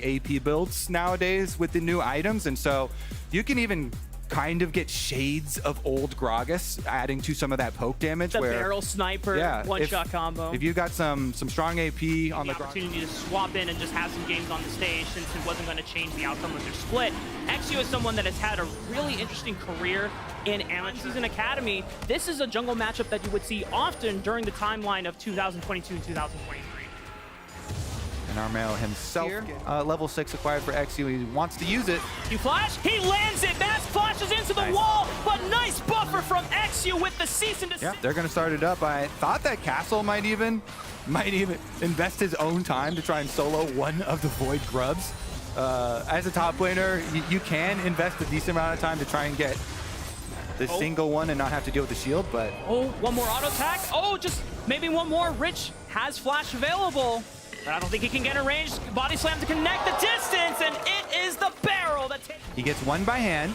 AP builds nowadays with the new items, and so you can even kind of get shades of old Gragas, adding to some of that poke damage. The where, barrel sniper one-shot combo. If you got some strong AP on the opportunity to swap in and just have some games on the stage, since it wasn't going to change the outcome of their split. XU is someone that has had a really interesting career in Amateur and Academy. This is a jungle matchup that you would see often during the timeline of 2022 and 2023. And Armeo himself, level 6 acquired for XU. He wants to use it. You flash, he lands it. Mask flashes into the wall, but nice buffer from XU with the cease and desist. Yeah, they're going to start it up. I thought that Castle might even invest his own time to try and solo one of the Void Grubs. As a top laner, you can invest a decent amount of time to try and get the single one and not have to deal with the shield, but... Oh, one more auto attack. Oh, just maybe one more. Rich has flash available. But I don't think he can get in range. Body slam to connect the distance, and it is the barrel that takes... He gets one by hand.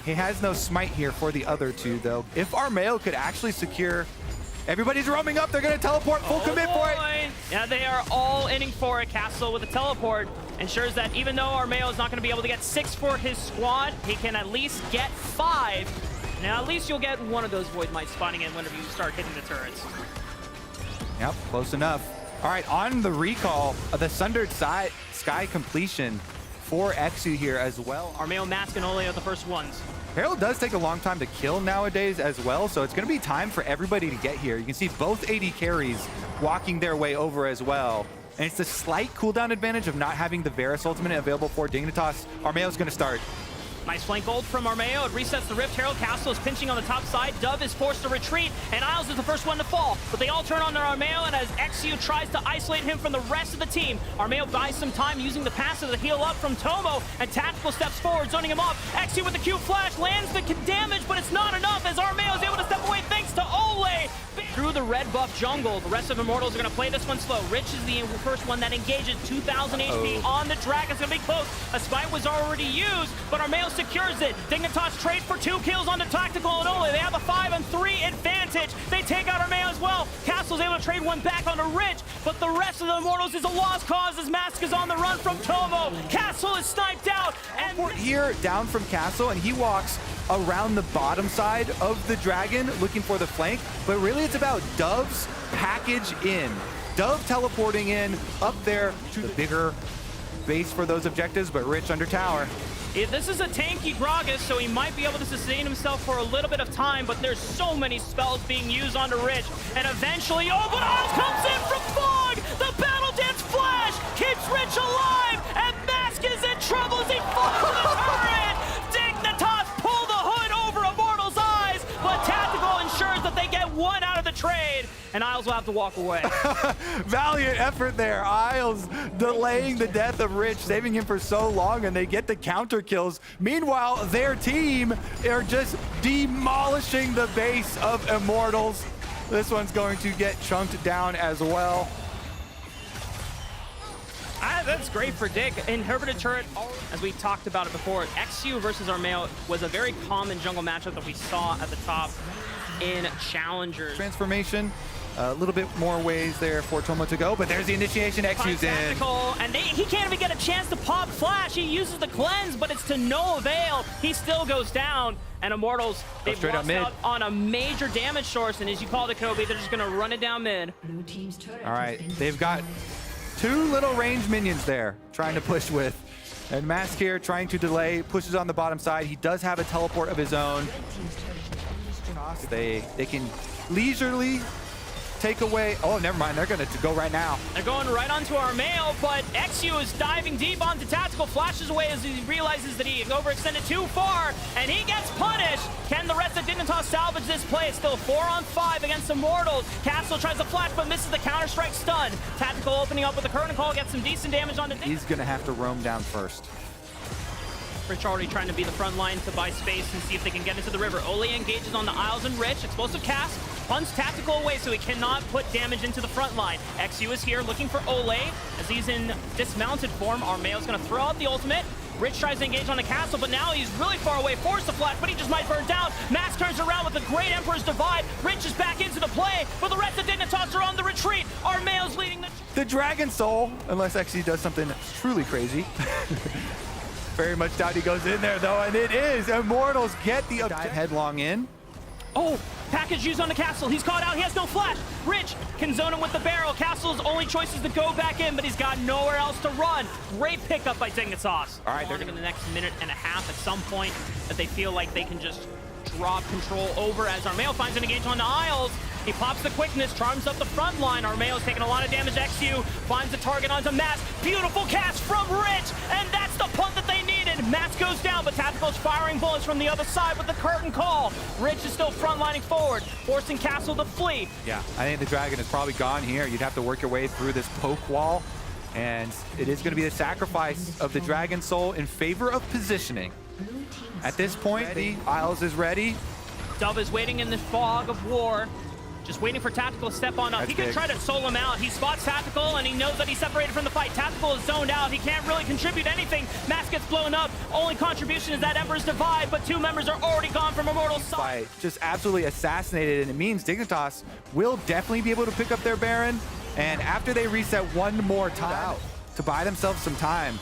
He has no smite here for the other two, though. If Armeo could actually secure... Everybody's roaming up. They're going to teleport. Full commit for it. Yeah, they are all inning for it. Castle with a teleport ensures that even though Armeo is not going to be able to get 6 for his squad, he can at least get 5. Now, at least you'll get one of those Void Mites spawning in whenever you start hitting the turrets. Yep, close enough. All right, on the recall, the Sundered Sky completion for XU here as well. Armeo, Mask, and Ole are the first ones. Herald does take a long time to kill nowadays as well, so it's going to be time for everybody to get here. You can see both AD carries walking their way over as well. And it's the slight cooldown advantage of not having the Varus ultimate available for Dignitas. Armeo's going to start. Nice flank ult from Armeo. It resets the Rift. Herald Castle is pinching on the top side. Dove is forced to retreat, and Isles is the first one to fall. But they all turn on their Armeo, and as XU tries to isolate him from the rest of the team, Armeo buys some time using the passive to heal up from Tomo, and Tactical steps forward, zoning him off. XU with the Q flash lands the damage, but it's not enough as Armeo is able to step away thanks to Ole. Through the red buff jungle, the rest of Immortals are going to play this one slow. Rich is the first one that engages 2,000 HP on the Dragon's going to be close. A spite was already used, but Armeo secures it. Dignitas trade for 2 kills onto Tactical and Ole. They have a 5-on-3 advantage. They take out Armeo as well. Castle's able to trade one back onto Rich, but the rest of the Immortals is a lost cause as Mask is on the run from Tomo. Castle is sniped out. And here down from Castle, and he walks around the bottom side of the Dragon looking for the flank, but really it's about Dove's package in. Dove teleporting in up there to the bigger base for those objectives, but Rich under tower. This is a tanky Gragas, so he might be able to sustain himself for a little bit of time, but there's so many spells being used onto Rich, and eventually, oh, but Isles comes in from Fog! The Battle Dance Flash keeps Rich alive, and Mask is in trouble as he falls to the turret! Dignitas pull the hood over Immortals' eyes, but Tactical ensures that they get one out of the trade, and Isles will have to walk away. Valiant effort there. Isles delaying the death of Rich, saving him for so long, and they get the counter kills. Meanwhile, their team are just demolishing the base of Immortals. This one's going to get chunked down as well. That's great for Dig. Inhibited turret, as we talked about it before, XU versus Armeo was a very common jungle matchup that we saw at the top in Challengers. Transformation. A little bit more ways there for Tomo to go, but there's the initiation. XU's in. And he can't even get a chance to pop flash. He uses the cleanse, but it's to no avail. He still goes down. And Immortals, they've lost out on a major damage source, and as you called it, Kobe, they're just going to run it down mid. All right, they've got 2 little range minions there trying to push with. And Mask here trying to delay, pushes on the bottom side. He does have a teleport of his own. They can leisurely take away. Oh, never mind. They're going to go right now. They're going right onto Armeo, but XU is diving deep onto Tactical, flashes away as he realizes that he overextended too far, and he gets punished. Can the rest of Dignitas salvage this play? It's still 4-on-5 against Immortals. Castle tries to flash, but misses the Counter-Strike stun. Tactical opening up with the Curtain Call, gets some decent damage onto Dignitas. He's going to have to roam down first. Rich already trying to be the front line to buy space and see if they can get into the river. Ole engages on the Isles and Rich. Explosive cast. Punts Tactical away so he cannot put damage into the front line. XU is here looking for Ole as he's in dismounted form. Armeo's going to throw out the ultimate. Rich tries to engage on the castle, but now he's really far away, forced to flash, but he just might burn down. Max turns around with a great Emperor's Divide. Rich is back into the play, but the rest of Dignitas are on the retreat. Armeo's leading the Dragon Soul, unless XE does something truly crazy. Very much doubt he goes in there though, and it is. Immortals get the dive headlong in. Oh, package used on the castle. He's caught out. He has no flash. Rich can zone him with the barrel. Castle's only choice is to go back in, but he's got nowhere else to run. Great pickup by Dignitas. All right, they're going to the next minute and a half at some point that they feel like they can just drop control over as Armeo finds an engage on the Isles. He pops the quickness, charms up the front line. Armeo's taking a lot of damage. XU finds the target onto Mats. Beautiful cast from Rich, and that's the punt that they needed. Mats goes down, but Tactical's firing bullets from the other side with the curtain call. Rich is still frontlining forward, forcing Castle to flee. Yeah, I think the Dragon is probably gone here. You'd have to work your way through this poke wall, and it is going to be the sacrifice of the Dragon Soul in favor of positioning. At this point, the Isles is ready. Dove is waiting in the fog of war. Just waiting for Tactical to step on up. He can try to solo him out. He spots Tactical, and he knows that he's separated from the fight. Tactical is zoned out. He can't really contribute anything. Mask gets blown up. Only contribution is that Emperor's Divide, but two members are already gone from Immortals' side. Just absolutely assassinated, and it means Dignitas will definitely be able to pick up their Baron, and after they reset one more time to buy themselves some time,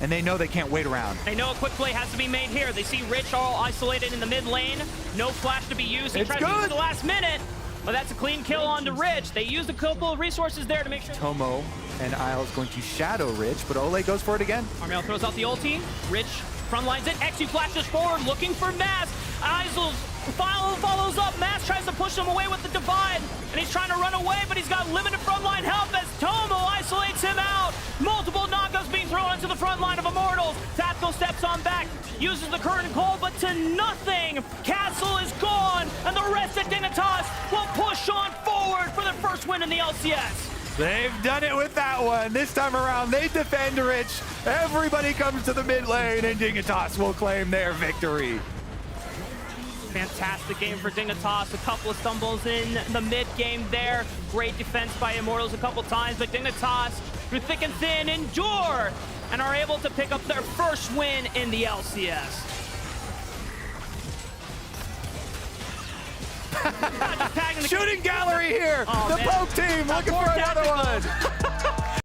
and they know they can't wait around. They know a quick play has to be made here. They see Rich all isolated in the mid lane. No flash to be used. He tries to use it at the last minute. But that's a clean kill onto Rich. They used a couple of resources there to make sure. Tomo and Isles going to shadow Rich, but Ole goes for it again. Armel throws out the ulti. Rich frontlines it. XU flashes forward, looking for Maz. Isles follows up. Maz tries to push him away with the Divide, and he's trying to run away, but he's got limited frontline help as Tomo isolates him out. Multiple knockouts being thrown into the front line of Immortals. Tactical steps on back, uses the curtain call, but to nothing. Castle is gone, and the rest of Dignitas will push on forward for their first win in the LCS. They've done it with that one. This time around, they defend Rich. Everybody comes to the mid lane, and Dignitas will claim their victory. Fantastic game for Dignitas. A couple of stumbles in the mid game there. Great defense by Immortals a couple times, but Dignitas, through thick and thin, endure and are able to pick up their first win in the LCS. Shooting gallery here. Oh, the man. poke team looking for another one.